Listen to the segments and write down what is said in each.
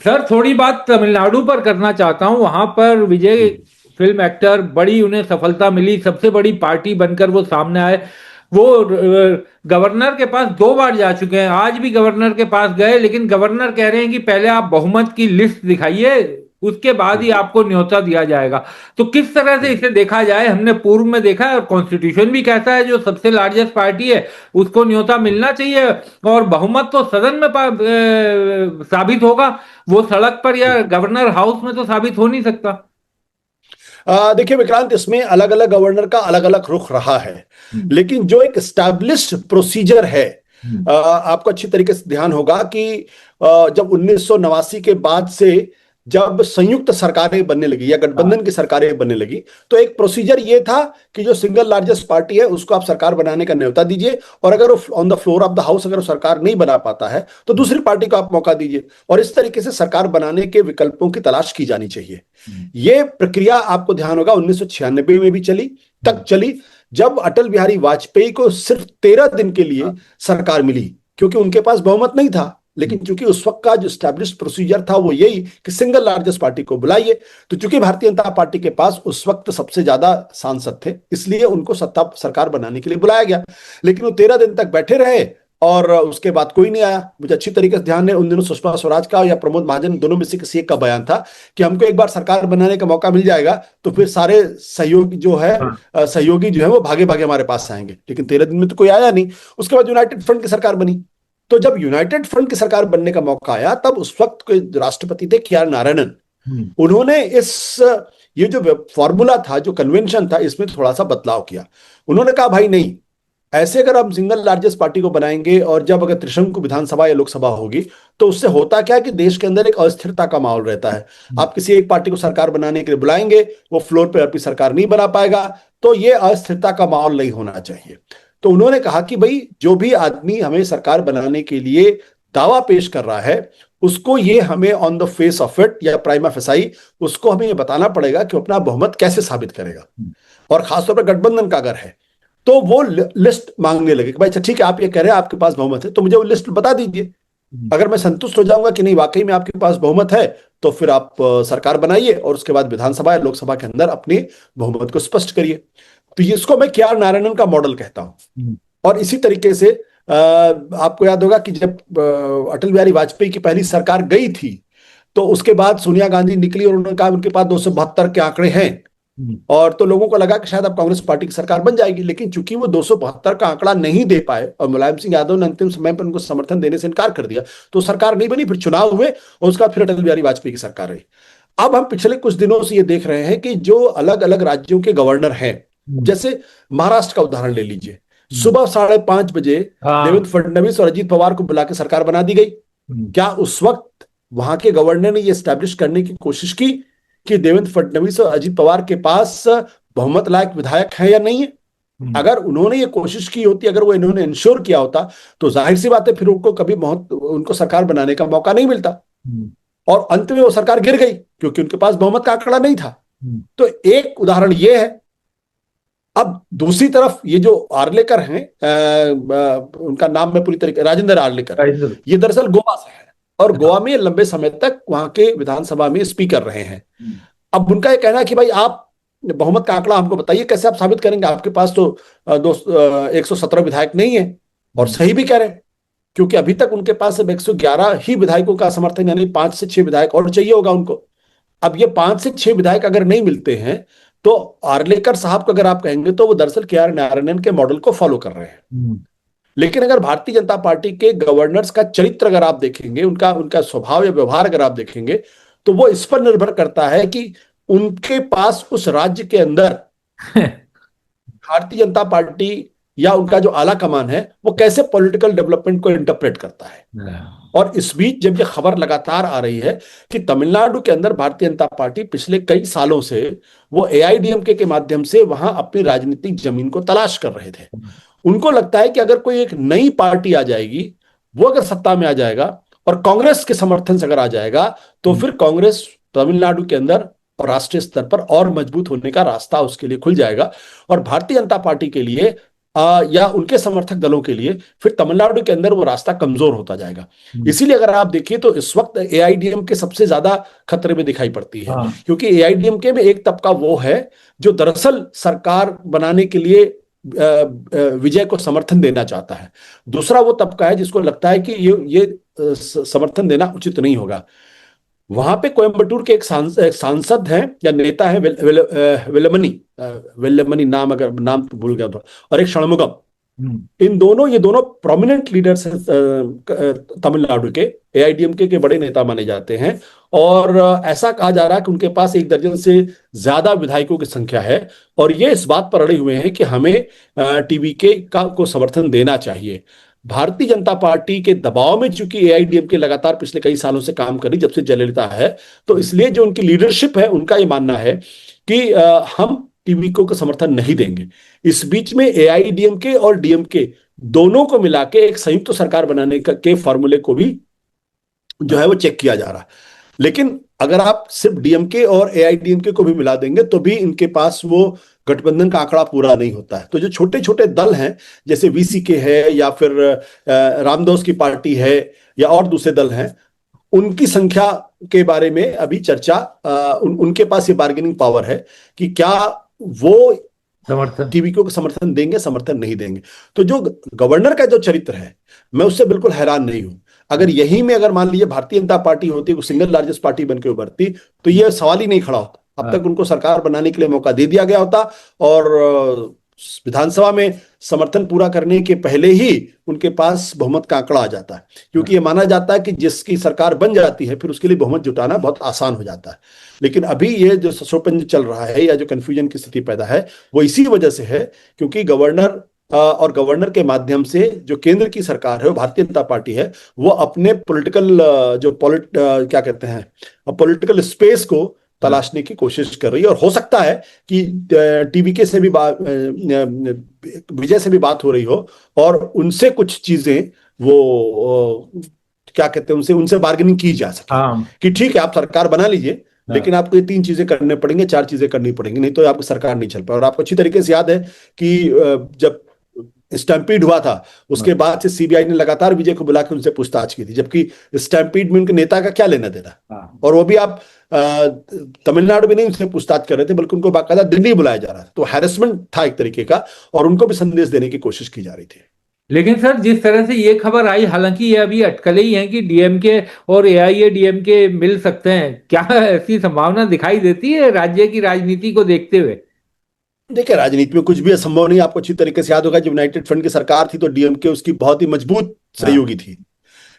Sir थोड़ी बात तमिलनाडु पर करना चाहता हूं। वहां पर विजय फिल्म एक्टर, बड़ी उन्हें सफलता मिली, सबसे बड़ी पार्टी बनकर वो सामने आए। वो गवर्नर के पास 2 बार जा चुके हैं, आज भी गवर्नर के पास गए, लेकिन गवर्नर कह रहे हैं कि पहले आप बहुमत की लिस्ट दिखाइए, उसके बाद ही आपको न्योता दिया जाएगा। तो किस तरह से इसे देखा जाए? हमने पूर्व में देखा है और कॉन्स्टिट्यूशन भी कहता है जो सबसे लार्जेस्ट पार्टी है उसको न्योता मिलना चाहिए। और बहुमत तो सदन में साबित होगा, वो सड़क पर या गवर्नर हाउस में तो साबित हो नहीं सकता। देखिए विक्रांत, इसमें अलग अलग गवर्नर का अलग अलग रुख रहा है, लेकिन जो एक एस्टैब्लिश्ड प्रोसीजर है, आपको अच्छी तरीके से ध्यान होगा कि जब 1989 के बाद से जब संयुक्त सरकारें बनने लगी या गठबंधन की सरकारें बनने लगी, तो एक प्रोसीजर ये था कि जो सिंगल लार्जेस्ट पार्टी है उसको आप सरकार बनाने का न्योता दीजिए, और अगर वो on the floor of the house अगर वो सरकार नहीं बना पाता है तो दूसरी पार्टी को आप मौका दीजिए, और इस तरीके से सरकार बनाने के विकल्पों की तलाश की जानी चाहिए। ये प्रक्रिया आपको ध्यान होगा 1996 में भी चली जब अटल बिहारी वाजपेयी को सिर्फ 13 दिन के लिए सरकार मिली, क्योंकि उनके पास बहुमत नहीं था। लेकिन चूंकि उस वक्त का जो स्टैब्लिश्ड प्रोसीजर था वो यही कि सिंगल लार्जेस्ट पार्टी को बुलाइए, तो चूंकि भारतीय जनता पार्टी के पास उस वक्त सबसे ज्यादा सांसद थे, इसलिए उनको सत्ता सरकार बनाने के लिए बुलाया गया। लेकिन वो 13 दिन तक बैठे रहे और उसके बाद कोई नहीं आया। मुझे अच्छी तरीके से ध्यान है, उन दिनों सुषमा स्वराज का या प्रमोद महाजन दोनों में से किसी एक का बयान था कि हमको एक बार सरकार बनाने का मौका मिल जाएगा तो फिर सारे सहयोगी जो है वो भागे भागे हमारे पास आएंगे। लेकिन 13 दिन में तो कोई आया नहीं। उसके बाद यूनाइटेड फ्रंट की सरकार बनी। तो जब यूनाइटेड फ्रंट की सरकार बनने का मौका आया, तब उस वक्त के राष्ट्रपति थे के आर नारायणन। उन्होंने ये जो फॉर्मूला था, जो कन्वेंशन था, इसमें थोड़ा सा बदलाव किया। उन्होंने कहा भाई नहीं, ऐसे अगर हम सिंगल लार्जेस्ट पार्टी को बनाएंगे और जब अगर त्रिशंकु विधानसभा या लोकसभा होगी तो उससे होता क्या कि देश के अंदर एक अस्थिरता का माहौल रहता है। आप किसी एक पार्टी को सरकार बनाने के लिए बुलाएंगे, वो फ्लोर पे अपनी सरकार नहीं बना पाएगा, तो ये अस्थिरता का माहौल नहीं होना चाहिए। तो उन्होंने कहा कि भाई जो भी आदमी हमें सरकार बनाने के लिए दावा पेश कर रहा है उसको ये हमें on the face of it या प्राइमा फेसाई उसको हमें ये बताना पड़ेगा कि अपना बहुमत कैसे साबित करेगा। और खासतौर पर गठबंधन का अगर है तो वो लिस्ट मांगने लगे कि भाई अच्छा ठीक है, आप ये कह रहे हैं आपके पास बहुमत है तो मुझे वो लिस्ट बता दीजिए। अगर मैं संतुष्ट हो जाऊंगा कि नहीं वाकई में आपके पास बहुमत है तो फिर आप सरकार बनाइए और उसके बाद विधानसभा या लोकसभा के अंदर अपनी बहुमत को स्पष्ट करिए। तो इसको मैं के आर नारायणन का मॉडल कहता हूं। और इसी तरीके से आपको याद होगा कि जब अटल बिहारी वाजपेयी की पहली सरकार गई थी तो उसके बाद सोनिया गांधी निकली और उन्होंने कहा उनके पास 272 के आंकड़े हैं, और तो लोगों को लगा कि शायद अब कांग्रेस पार्टी की सरकार बन जाएगी। लेकिन चूंकि वो 272 का आंकड़ा नहीं दे पाए और मुलायम सिंह यादव ने अंतिम समय पर उनको समर्थन देने से इनकार कर दिया, तो सरकार नहीं बनी। फिर चुनाव हुए और उसका फिर अटल बिहारी वाजपेयी की सरकार रही। अब हम पिछले कुछ दिनों से ये देख रहे हैं कि जो अलग अलग राज्यों के गवर्नर हैं, जैसे महाराष्ट्र का उदाहरण ले लीजिए, सुबह 5:30 बजे देवेंद्र फडणवीस और अजीत पवार को बुला के सरकार बना दी गई। क्या उस वक्त वहां के गवर्नर ने ये स्टैब्लिश करने की कोशिश की कि देवेंद्र फडणवीस और अजीत पवार के पास बहुमत लायक विधायक है या नहीं है? अगर उन्होंने ये कोशिश की होती, अगर वो इन्होंने इंश्योर किया होता, तो जाहिर सी बात है फिर उनको कभी उनको सरकार बनाने का मौका नहीं मिलता। और अंत में वो सरकार गिर गई क्योंकि उनके पास बहुमत का आंकड़ा नहीं था। तो एक उदाहरण ये है। अब दूसरी तरफ ये जो आर्लेकर हैं, उनका नाम मैं पूरी तरीके, राजेंद्र आर्लेकर, ये दरअसल गोवा से है और गोवा में लंबे समय तक वहां के विधानसभा में स्पीकर रहे हैं। अब उनका ये कहना है कि भाई आप बहुमत का आंकड़ा हमको बताइए, कैसे आप साबित करेंगे? आपके पास तो 117 विधायक नहीं है। और सही भी कह रहे हैं, क्योंकि अभी तक उनके पास सिर्फ 111 ही विधायकों का समर्थन, यानी 5 से 6 विधायक और चाहिए होगा उनको। अब ये 5 से 6 विधायक अगर नहीं मिलते हैं तो आर्लेकर साहब को अगर आप कहेंगे तो वो दरअसल के आर नारायणन के मॉडल को फॉलो कर रहे हैं। लेकिन अगर भारतीय जनता पार्टी के गवर्नर्स का चरित्र अगर आप देखेंगे, उनका स्वभाव या व्यवहार अगर आप देखेंगे, तो वो इस पर निर्भर करता है कि उनके पास उस राज्य के अंदर भारतीय जनता पार्टी या उनका जो आला कमान है वो कैसे पॉलिटिकल डेवलपमेंट को इंटरप्रेट करता है। और इस बीच जब ये खबर लगातार आ रही है कि तमिलनाडु के अंदर भारतीय जनता पार्टी पिछले कई सालों से वो एआईडीएमके के माध्यम से वहां अपनी राजनीतिक जमीन को तलाश कर रहे थे, उनको लगता है कि अगर कोई एक नई पार्टी आ जाएगी, वो अगर सत्ता में आ जाएगा और कांग्रेस के समर्थन से अगर आ जाएगा, तो फिर कांग्रेस तमिलनाडु के अंदर और राष्ट्रीय स्तर पर और मजबूत होने का रास्ता उसके लिए खुल जाएगा। और भारतीय जनता पार्टी के लिए या उनके समर्थक दलों के लिए फिर तमिलनाडु के अंदर वो रास्ता कमजोर होता जाएगा। इसीलिए अगर आप देखिए तो इस वक्त एआईडीएमके सबसे ज्यादा खतरे में दिखाई पड़ती है, क्योंकि एआईडीएमके में एक तबका वो है जो दरअसल सरकार बनाने के लिए विजय को समर्थन देना चाहता है। दूसरा वो तबका है जिसको लगता है कि ये समर्थन देना उचित नहीं होगा। वहां पे कोयम्बटूर के एक सांसद हैं या नेता है वेलमनी नाम, अगर नाम तो भूल गया तो, और एक षणमुगम। ये दोनों प्रोमिनेंट लीडर्स हैं तमिलनाडु के, एआईडीएमके के बड़े नेता माने जाते हैं। और ऐसा कहा जा रहा है कि उनके पास 1 दर्जन से ज्यादा विधायकों की संख्या है, और ये इस बात पर अड़े हुए हैं कि हमें टीवीके को समर्थन देना चाहिए। भारतीय जनता पार्टी के दबाव में चूंकि एआईडीएमके लगातार पिछले कई सालों से काम कर रही, जब से जयललिता है, तो इसलिए जो उनकी लीडरशिप है उनका ये मानना है कि हम टीवीके को समर्थन नहीं देंगे। इस बीच में एआईडीएमके और डीएमके दोनों को मिला के एक संयुक्त सरकार बनाने के फॉर्मूले को भी जो है वो चेक किया जा रहा है। लेकिन अगर आप सिर्फ डीएमके और एआईडीएमके को भी मिला देंगे तो भी इनके पास वो गठबंधन का आंकड़ा पूरा नहीं होता है। तो जो छोटे छोटे दल हैं, जैसे वीसीके है या फिर रामदास की पार्टी है या और दूसरे दल हैं, उनकी संख्या के बारे में अभी चर्चा, उनके पास ये बार्गेनिंग पावर है कि क्या वो टीवीके को समर्थन देंगे, समर्थन नहीं देंगे। तो जो गवर्नर का जो चरित्र है, मैं उससे बिल्कुल हैरान नहीं हूं। अगर यही में अगर मान लीजिए भारतीय जनता पार्टी होती, सिंगल लार्जेस्ट पार्टी बनकर उभरती, तो यह सवाल ही नहीं खड़ा होता। अब तक उनको सरकार बनाने के लिए मौका दे दिया गया होता, और विधानसभा में समर्थन पूरा करने के पहले ही उनके पास बहुमत का आंकड़ा आ जाता है, क्योंकि ये माना जाता है कि जिसकी सरकार बन जाती है फिर उसके लिए बहुमत जुटाना बहुत आसान हो जाता है। लेकिन अभी ये जो ससोपन चल रहा है या जो कंफ्यूजन की स्थिति पैदा है, वो इसी वजह से है क्योंकि गवर्नर और गवर्नर के माध्यम से जो केंद्र की सरकार है, वो भारतीय जनता पार्टी है, वो अपने पॉलिटिकल क्या कहते हैं, पॉलिटिकल स्पेस को तलाशने की कोशिश कर रही है। और हो सकता है कि टीवीके से भी विजय से भी बात हो रही हो और उनसे कुछ चीजें वो क्या कहते हैं, उनसे बार्गेनिंग की जा सके कि ठीक है आप सरकार बना लीजिए, लेकिन आपको ये 3 चीजें करने पड़ेंगे, 4 चीजें करनी पड़ेंगी, नहीं तो आपकी सरकार नहीं चल पाए। और आपको अच्छी तरीके से याद है कि जब स्टैम्पीड हुआ था, उसके बाद से सीबीआई ने लगातार विजय को बुला के उनसे पूछताछ की थी, जबकि स्टैम्पीड में उनके नेता का क्या लेना देना। और वो भी आप तमिलनाडु में नहीं उनसे पूछताछ कर रहे थे, बल्कि उनको बाकायदा दिल्ली बुलाया जा रहा था। तो हैरेसमेंट था एक तरीके का, और उनको भी संदेश देने की कोशिश की जा रही थी। लेकिन सर, जिस तरह से ये खबर आई, हालांकि ये अभी अटकलें ही हैं कि डीएमके और एआईएडीएमके मिल सकते हैं, क्या ऐसी संभावना दिखाई देती है राज्य की राजनीति को देखते हुए? देखिए, राजनीति में कुछ भी असंभव नहीं। आपको अच्छी तरीके से याद होगा जब यूनाइटेड फ्रंट की सरकार थी तो डीएमके उसकी बहुत ही मजबूत सहयोगी थी,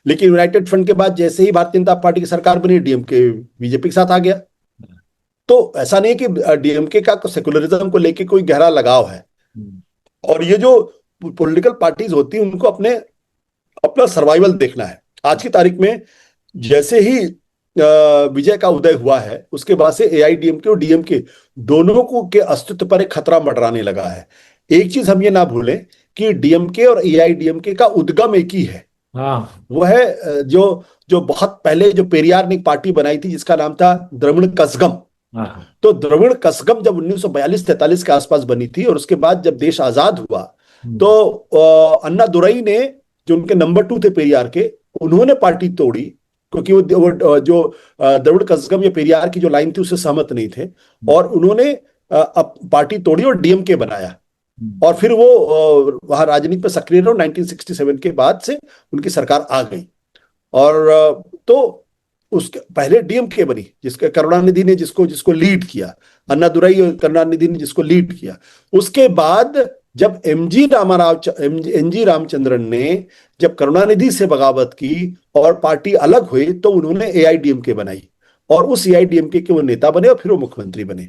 लेकिन यूनाइटेड फ्रंट के बाद जैसे ही भारतीय जनता पार्टी की सरकार बनी, डीएमके बीजेपी के साथ आ गया। तो ऐसा नहीं कि डीएमके का सेकुलरिज्म को लेकर कोई गहरा लगाव है, और ये जो पॉलिटिकल पार्टीज होती हैं उनको अपना सर्वाइवल देखना है। आज की तारीख में जैसे ही विजय का उदय हुआ है, उसके बाद से एआईडीएमके और डीएमके दोनों को के अस्तित्व पर एक खतरा मंडराने लगा है। एक चीज हम ये ना भूलें कि डीएमके और एआईडीएमके का उद्गम एक ही है। वो है जो बहुत पहले जो पेरियार ने एक पार्टी बनाई थी जिसका नाम था द्रविड़ कसगम। तो द्रविड़ कसगम जब 1942-43 के आसपास बनी थी, और उसके बाद जब देश आजाद हुआ तो अन्ना दुरई ने, जो उनके नंबर 2 थे पेरियार के, उन्होंने पार्टी तोड़ी, क्योंकि वो जो द्रविड़ कसगम या पेरियार की जो लाइन थी उससे सहमत नहीं थे, और उन्होंने पार्टी तोड़ी और डीएमके बनाया। और फिर वो वहां राजनीति में सक्रिय रहे। 1967 के बाद से उनकी सरकार आ गई, और तो उसके पहले डीएमके बनी, जिसके करुणानिधि ने जिसको लीड किया, अन्नादुरई और करुणानिधि ने जिसको लीड किया। उसके बाद जब एनजी रामचंद्रन ने जब करुणानिधि से बगावत की और पार्टी अलग हुई, तो उन्होंने एआईडीएमके बनाई, और उस एआईडीएमके के वो नेता बने और फिर वो मुख्यमंत्री बने।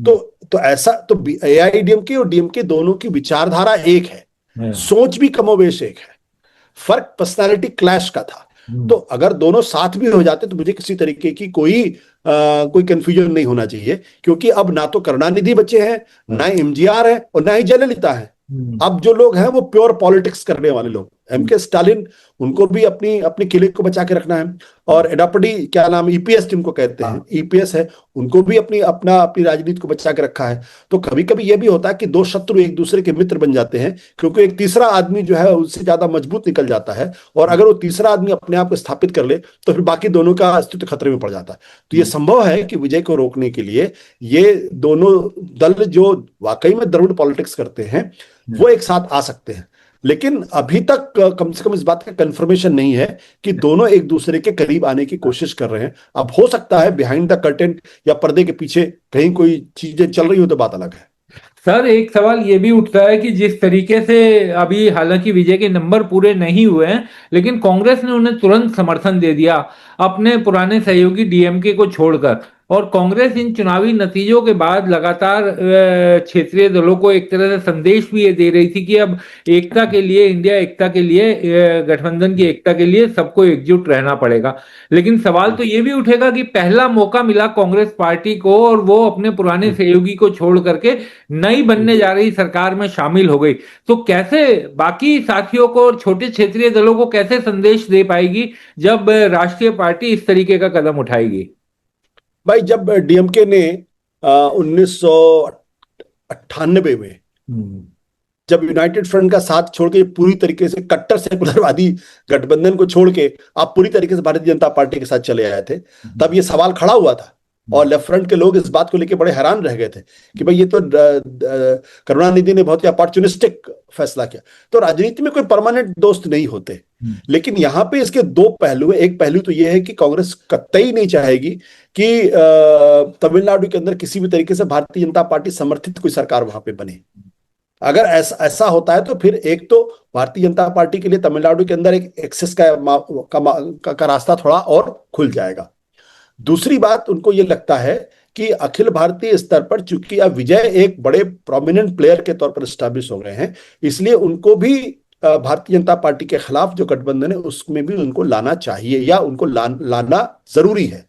तो ऐसा, तो एआईडीएमके और डीएमके दोनों की विचारधारा एक है, सोच भी कमोबेश एक है, फर्क पर्सनालिटी क्लैश का था। तो अगर दोनों साथ भी हो जाते तो मुझे किसी तरीके की कोई कंफ्यूजन नहीं होना चाहिए, क्योंकि अब ना तो करुणानिधि बचे हैं, ना एमजीआर है, और ना ही जयललिता है। अब जो लोग हैं वो प्योर पॉलिटिक्स करने वाले लोग, एमके स्टालिन, उनको भी अपनी अपने किले को बचा के रखना है। और एडाप्टी क्या नाम, ईपीएस जिनको कहते हैं, ईपीएस है, उनको भी अपनी राजनीति को बचा के रखा है। तो कभी कभी यह भी होता है कि दो शत्रु एक दूसरे के मित्र बन जाते हैं, क्योंकि एक तीसरा आदमी जो है उससे ज्यादा मजबूत निकल जाता है, और अगर वो तीसरा आदमी अपने आप को स्थापित कर ले तो फिर बाकी दोनों का अस्तित्व खतरे में पड़ जाता है। तो ये संभव है कि विजय को रोकने के लिए ये दोनों दल जो वाकई में द्रविड़ पॉलिटिक्स करते हैं वो एक साथ आ सकते हैं। लेकिन अभी तक कम से कम इस बात का कंफर्मेशन नहीं है कि दोनों एक दूसरे के करीब आने की कोशिश कर रहे हैं। अब हो सकता है बिहाइंड द कर्टेन या पर्दे के पीछे कहीं कोई चीजें चल रही हो तो बात अलग है। सर, एक सवाल ये भी उठता है कि जिस तरीके से अभी हालांकि विजय के नंबर पूरे नहीं हुए हैं, लेकिन कांग्रेस ने उन्हें तुरंत समर्थन दे दिया अपने पुराने सहयोगी डीएमके को छोड़कर। और कांग्रेस इन चुनावी नतीजों के बाद लगातार क्षेत्रीय दलों को एक तरह से संदेश भी ये दे रही थी कि अब एकता के लिए, इंडिया एकता के लिए, गठबंधन की एकता के लिए सबको एकजुट रहना पड़ेगा। लेकिन सवाल तो ये भी उठेगा कि पहला मौका मिला कांग्रेस पार्टी को और वो अपने पुराने सहयोगी को छोड़ करके नई बनने जा रही सरकार में शामिल हो गई, तो कैसे बाकी साथियों को और छोटे क्षेत्रीय दलों को कैसे संदेश दे पाएगी जब राष्ट्रीय पार्टी इस तरीके का कदम उठाएगी? भाई, जब डीएमके ने 1998 में जब यूनाइटेड फ्रंट का साथ छोड़ के पूरी तरीके से कट्टर सेकुलरवादी गठबंधन को छोड़ के आप पूरी तरीके से भारतीय जनता पार्टी के साथ चले आए थे, तब ये सवाल खड़ा हुआ था और लेफ्ट फ्रंट के लोग इस बात को लेकर बड़े हैरान रह गए थे कि भाई ये तो करुणानिधि ने बहुत ही अपॉर्चुनिस्टिक फैसला किया। तो राजनीति में कोई परमानेंट दोस्त नहीं होते। लेकिन यहाँ पे इसके दो पहलू है। एक पहलू तो यह है कि कांग्रेस कतई नहीं चाहेगी कि तमिलनाडु के अंदर किसी भी तरीके से भारतीय जनता पार्टी समर्थित कोई सरकार वहां पे बने। अगर ऐसा होता है तो फिर एक तो भारतीय जनता पार्टी के लिए तमिलनाडु के अंदर एक एक्सेस का रास्ता थोड़ा और खुल जाएगा। दूसरी बात, उनको ये लगता है कि अखिल भारतीय स्तर पर चूंकि अब विजय एक बड़े प्रोमिनेंट प्लेयर के तौर पर स्टैब्लिश हो गए हैं, इसलिए उनको भी भारतीय जनता पार्टी के खिलाफ जो गठबंधन है उसमें भी उनको लाना चाहिए या उनको लाना जरूरी है।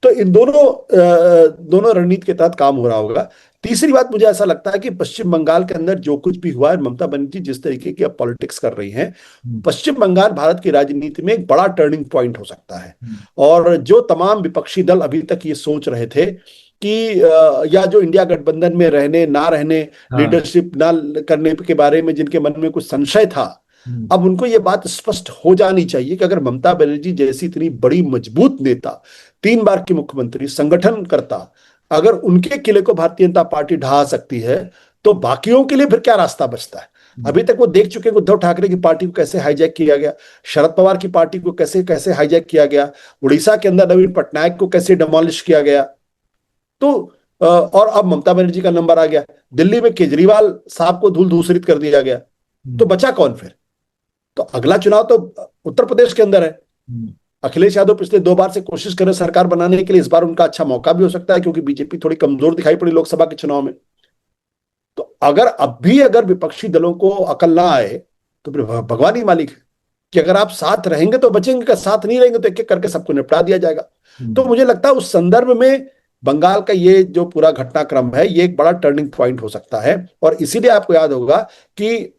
तो इन दोनों रणनीति के तहत काम हो रहा होगा। तीसरी बात, मुझे ऐसा लगता है कि पश्चिम बंगाल के अंदर जो कुछ भी हुआ है, ममता बनर्जी जिस तरीके की अब पॉलिटिक्स कर रही हैं, पश्चिम बंगाल भारत की राजनीति में एक बड़ा टर्निंग पॉइंट हो सकता है। और जो तमाम विपक्षी दल अभी तक ये सोच रहे थे कि या जो इंडिया गठबंधन में रहने ना रहने, लीडरशिप ना करने के बारे में जिनके मन में कुछ संशय था, अब उनको ये बात स्पष्ट हो जानी चाहिए कि अगर ममता बनर्जी जैसी इतनी बड़ी मजबूत नेता, 3 बार की मुख्यमंत्री, संगठन करता, अगर उनके किले को भारतीय जनता पार्टी ढहा सकती है तो बाकियों के लिए फिर क्या रास्ता बचता है। अभी तक वो देख चुके हैं उद्धव ठाकरे की पार्टी को कैसे हाईजैक किया गया, शरद पवार की पार्टी को कैसे कैसे हाईजैक किया गया, उड़ीसा के अंदर नवीन पटनायक को कैसे डिमोलिश किया गया। तो और अब ममता बनर्जी का नंबर आ गया, दिल्ली में केजरीवाल साहब को धूल धूसरित कर दिया गया, तो बचा कौन फिर? तो अगला चुनाव तो उत्तर प्रदेश के अंदर है। अखिलेश यादव पिछले 2 बार से कोशिश कर रहे सरकार बनाने के लिए, इस बार उनका अच्छा मौका भी हो सकता है क्योंकि बीजेपी थोड़ी कमजोर दिखाई पड़ी लोकसभा के चुनाव में। तो अगर विपक्षी दलों को अकल ना आए तो फिर भगवान ही मालिक है कि अगर आप साथ रहेंगे तो बचेंगे, अगर साथ नहीं रहेंगे तो एक एक करके सबको निपटा दिया जाएगा। तो मुझे लगता है उस संदर्भ में बंगाल का ये जो पूरा घटनाक्रम है ये एक बड़ा टर्निंग पॉइंट हो सकता है। और इसीलिए आपको याद होगा कि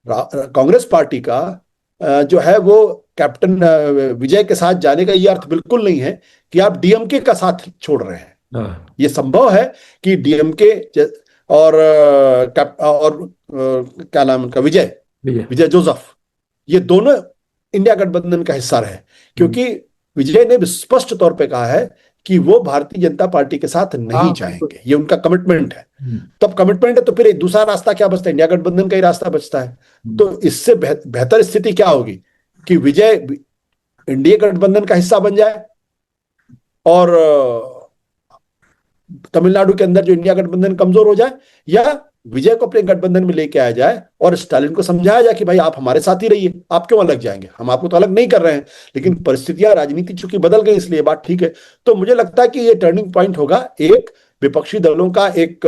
कांग्रेस पार्टी का जो है वो कैप्टन विजय के साथ जाने का ये अर्थ बिल्कुल नहीं है कि आप डीएमके का साथ छोड़ रहे हैं। ये संभव है कि डीएमके और क्या नाम उनका, विजय जोसेफ, ये दोनों इंडिया गठबंधन का हिस्सा रहे, क्योंकि विजय ने स्पष्ट तौर पे कहा है कि वो भारतीय जनता पार्टी के साथ नहीं जाएंगे, ये उनका कमिटमेंट है। तब कमिटमेंट है तो फिर एक दूसरा रास्ता क्या बचता है? इंडिया गठबंधन का ही रास्ता बचता है। तो इससे बेहतर स्थिति क्या होगी कि विजय इंडिया गठबंधन का हिस्सा बन जाए और तमिलनाडु के अंदर जो इंडिया गठबंधन कमजोर हो जाए, या विजय को अपने गठबंधन में लेके आया जाए और स्टालिन को समझाया जाए कि भाई आप हमारे साथ ही रहिए, आप क्यों अलग जाएंगे, हम आपको तो अलग नहीं कर रहे हैं, लेकिन परिस्थितियां राजनीति चूंकि बदल गई इसलिए बात ठीक है। तो मुझे लगता है कि ये टर्निंग पॉइंट होगा, एक विपक्षी दलों का एक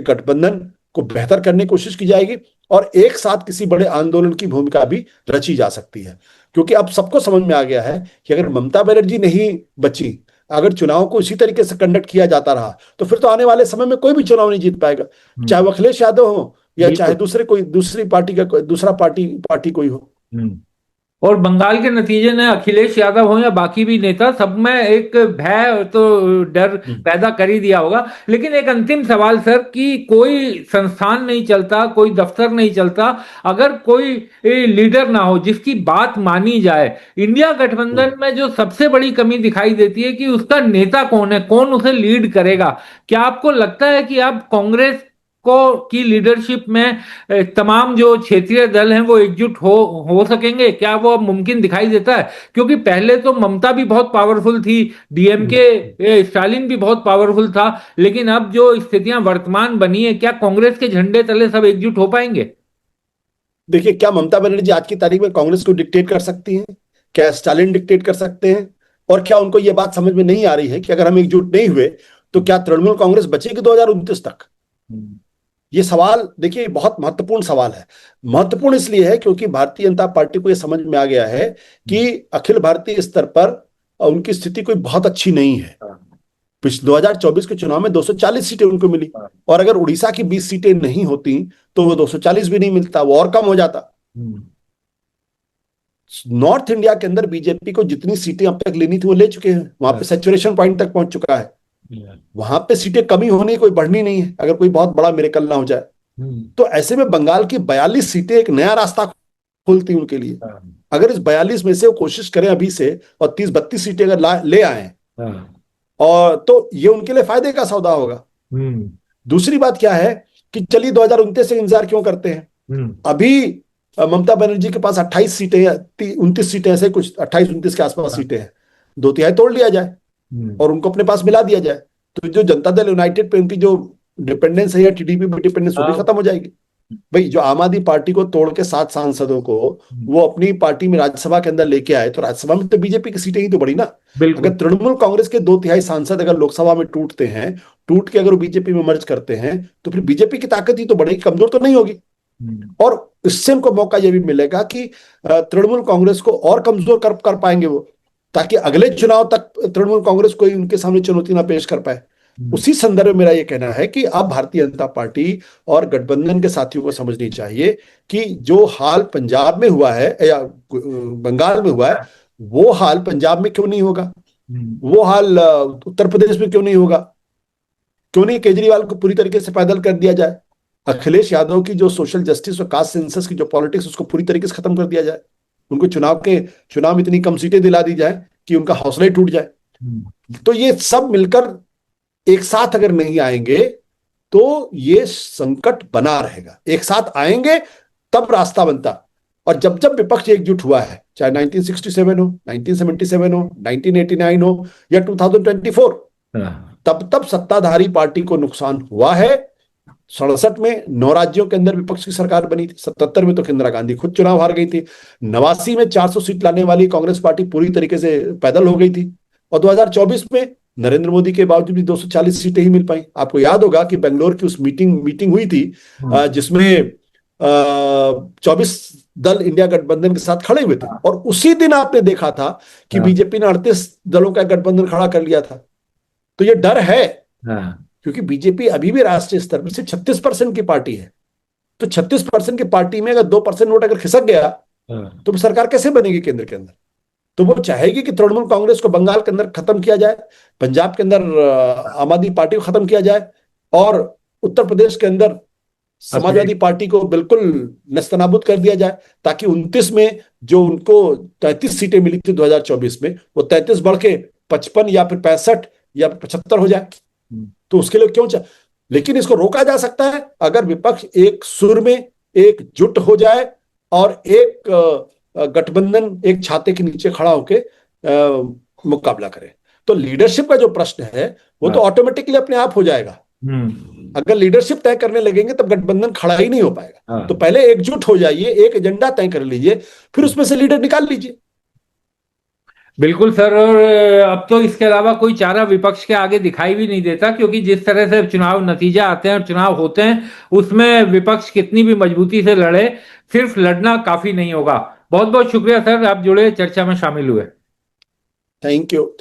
गठबंधन को बेहतर करने की कोशिश की जाएगी और एक साथ किसी बड़े आंदोलन की भूमिका भी रची जा सकती है। क्योंकि अब सबको समझ में आ गया है कि अगर ममता बनर्जी नहीं बची, अगर चुनाव को इसी तरीके से कंडक्ट किया जाता रहा तो फिर तो आने वाले समय में कोई भी चुनाव नहीं जीत पाएगा, चाहे वो अखिलेश यादव हो या चाहे दूसरी पार्टी कोई हो। हम्म। और बंगाल के नतीजे ने अखिलेश यादव हो या बाकी भी नेता, सब में एक भय तो डर हम्म। पैदा कर ही दिया होगा। लेकिन एक अंतिम सवाल सर, कि कोई संस्थान नहीं चलता, कोई दफ्तर नहीं चलता अगर कोई लीडर ना हो जिसकी बात मानी जाए। इंडिया हम्म। गठबंधन में जो सबसे बड़ी कमी दिखाई देती है कि उसका नेता कौन है, कौन उसे लीड करेगा। क्या आपको लगता है कि अब कांग्रेस को की लीडरशिप में तमाम जो क्षेत्रीय दल हैं वो एकजुट हो सकेंगे? क्या वो अब मुमकिन दिखाई देता है? क्योंकि पहले तो ममता भी बहुत पावरफुल थी, हम्म। डीएमके स्टालिन भी बहुत पावरफुल था, लेकिन अब जो स्थितियां वर्तमान बनी है, क्या कांग्रेस के झंडे तले सब एकजुट हो पाएंगे? देखिए, क्या ममता बनर्जी आज की तारीख में कांग्रेस को डिक्टेट कर सकती हैं? क्या स्टालिन डिक्टेट कर सकते हैं? और क्या उनको यह बात समझ में नहीं आ रही है कि अगर हम एकजुट नहीं हुए तो क्या तृणमूल कांग्रेस बचेगी 2029 तक? ये सवाल देखिए बहुत महत्वपूर्ण सवाल है। महत्वपूर्ण इसलिए है क्योंकि भारतीय जनता पार्टी को यह समझ में आ गया है कि अखिल भारतीय स्तर पर उनकी स्थिति कोई बहुत अच्छी नहीं है। पिछले 2024 के चुनाव में 240 सीटें उनको मिली, और अगर उड़ीसा की 20 सीटें नहीं होती तो वो 240 भी नहीं मिलता, वो और कम हो जाता। नॉर्थ इंडिया के अंदर बीजेपी को जितनी सीटें अब तक लेनी थी वो ले चुके हैं, वहां पे सैचुरेशन पॉइंट तक पहुंच चुका है। वहां पे सीटें कमी होनी, कोई बढ़नी नहीं है, अगर कोई बहुत बड़ा मिरेकल ना हो जाए। तो ऐसे में बंगाल की 42 सीटें एक नया रास्ता खोलती उनके लिए। अगर इस 42 में से वो कोशिश करें अभी से और 30-32 सीटें अगर ले आए, और तो ये उनके लिए फायदे का सौदा होगा। दूसरी बात क्या है कि चलिए 2029 से इंतजार क्यों करते हैं? अभी ममता बनर्जी के पास 28 सीटें या 29 सीटें, ऐसे कुछ 28-29 के आसपास सीटें हैं। 2/3 तोड़ लिया जाए और उनको अपने पास मिला दिया जाए, तो जो जनता दल यूनाइटेड पे उनकी जो डिपेंडेंस है या टीडीपी पे डिपेंडेंस वो भी खत्म हो जाएगी। भाई, जो आम आदमी पार्टी को तोड़ के 7 सांसदों को वो अपनी पार्टी में राज्यसभा के अंदर लेके आए, तो राज्यसभा में तो बीजेपी की सीटें ही तो बढ़ी ना। अगर तृणमूल कांग्रेस के 2/3 सांसद अगर लोकसभा में टूटते हैं, टूट के अगर वो बीजेपी में मर्ज करते हैं, तो फिर बीजेपी की ताकत ही तो बढ़ेगी, कमजोर तो नहीं होगी। और इससे उनको मौका यह भी मिलेगा कि तृणमूल कांग्रेस को और कमजोर कर पाएंगे वो, ताकि अगले चुनाव तक तृणमूल कांग्रेस कोई उनके सामने चुनौती ना पेश कर पाए। उसी संदर्भ में मेरा यह कहना है कि अब भारतीय जनता पार्टी और गठबंधन के साथियों को समझनी चाहिए कि जो हाल पंजाब में हुआ है या बंगाल में हुआ है, वो हाल पंजाब में क्यों नहीं होगा, वो हाल उत्तर प्रदेश में क्यों नहीं होगा। क्यों नहीं केजरीवाल को पूरी तरीके से पैदल कर दिया जाए, अखिलेश यादव की जो सोशल जस्टिस और कास्ट सेंसस की जो पॉलिटिक्स उसको पूरी तरीके से खत्म कर दिया जाए, उनको चुनाव में इतनी कम सीटें दिला दी जाए कि उनका हौसला ही टूट जाए। तो ये सब मिलकर एक साथ अगर नहीं आएंगे तो ये संकट बना रहेगा। एक साथ आएंगे तब रास्ता बनता। और जब जब विपक्ष एकजुट हुआ है, चाहे 1967 हो, 1977 हो, 1989 हो या 2024, तब तब सत्ताधारी पार्टी को नुकसान हुआ है। 67 में 9 राज्यों के अंदर विपक्ष की सरकार बनी थी, 77 में तो इंदिरा गांधी खुद चुनाव हार गई थी, 89 में 400 सीट लाने वाली कांग्रेस पार्टी पूरी तरीके से पैदल हो गई थी, और 2024 में नरेंद्र मोदी के बावजूद भी 240 सीटें ही मिल पाई। आपको याद होगा कि बेंगलोर की उस मीटिंग हुई थी जिसमें 24 दल इंडिया गठबंधन के साथ खड़े हुए थे, और उसी दिन आपने देखा था कि बीजेपी ने 38 दलों का गठबंधन खड़ा कर लिया था। तो ये डर है, क्योंकि बीजेपी अभी भी राष्ट्रीय स्तर पर सिर्फ 36% की पार्टी है। तो 36% की पार्टी में अगर 2% वोट अगर खिसक गया तो सरकार कैसे बनेगी केंद्र के अंदर? तो वो चाहेगी कि तृणमूल कांग्रेस को बंगाल के अंदर खत्म किया जाए, पंजाब के अंदर आम आदमी पार्टी को खत्म किया जाए, और उत्तर प्रदेश के अंदर समाजवादी पार्टी को बिल्कुल नेस्तनाबूद कर दिया जाए, ताकि 29 में जो उनको 33 सीटें मिली थी 2024 में, वो 33 बढ़ के 55 या फिर 65 या 75 हो जाए। तो उसके लिए क्यों लेकिन इसको रोका जा सकता है अगर विपक्ष एक सुर में एकजुट हो जाए और एक गठबंधन एक छाते के नीचे खड़ा होके मुकाबला करे। तो लीडरशिप का जो प्रश्न है वो तो ऑटोमेटिकली अपने आप हो जाएगा। अगर लीडरशिप तय करने लगेंगे तब गठबंधन खड़ा ही नहीं हो पाएगा। तो पहले एकजुट हो जाइए, एक एजेंडा तय कर लीजिए, फिर उसमें से लीडर निकाल लीजिए। बिल्कुल सर। और अब तो इसके अलावा कोई चारा विपक्ष के आगे दिखाई भी नहीं देता, क्योंकि जिस तरह से चुनाव नतीजा आते हैं और चुनाव होते हैं उसमें विपक्ष कितनी भी मजबूती से लड़े, सिर्फ लड़ना काफी नहीं होगा। बहुत बहुत शुक्रिया सर, आप जुड़े, चर्चा में शामिल हुए। Thank you.